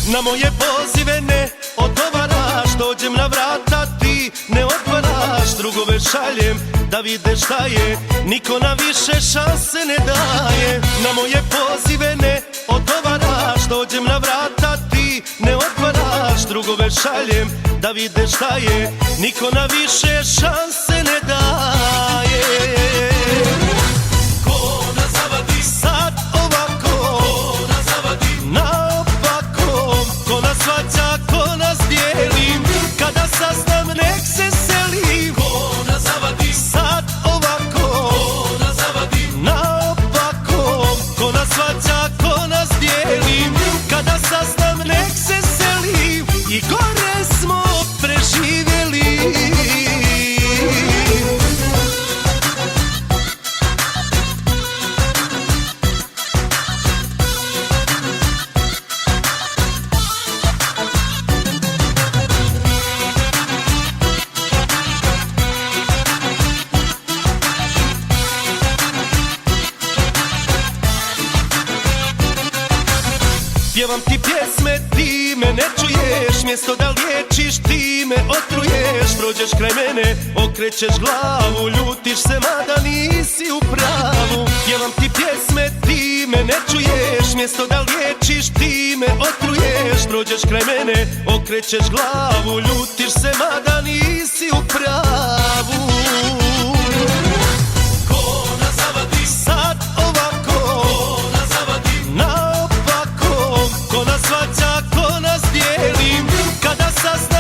Na moje pozive ne odgovaraš, dođem na vrata ti ne otvaraš. Drugove šaljem da vide šta je, niko na više šanse ne daje. Na moje pozive ne odgovaraš, dođem na vrata ti ne otvaraš. Drugove šaljem da vide šta je, niko na više šanse ne daje. Ko nas zavadi sad ovako, ko nas zavadi naopako, ko nas svađa, ko nas dijeli, kada saznam nek se selim. Ko nas zavadi sad ovako, ko nas zavadi naopako, ko nas svađa, ko nas dijeli, kada saznam nek se selim. I gore smo preživjeli. Pjevam ti pjesme, ti me ne čuješ, mjesto da liječiš ti me otruješ. Prođeš kraj mene, okrećeš glavu, ljutiš se mada nisi u pravu. Pjevam ti pjesme, ti me ne čuješ, mjesto da liječiš ti me otruješ. Prođeš kraj mene, okrećeš glavu, ljutiš se mada nisi u pravu. Ko nas zavadi sad ovako, ko nas zavadi naopako, ko nas svađa, ko nas dijeli, kada saznam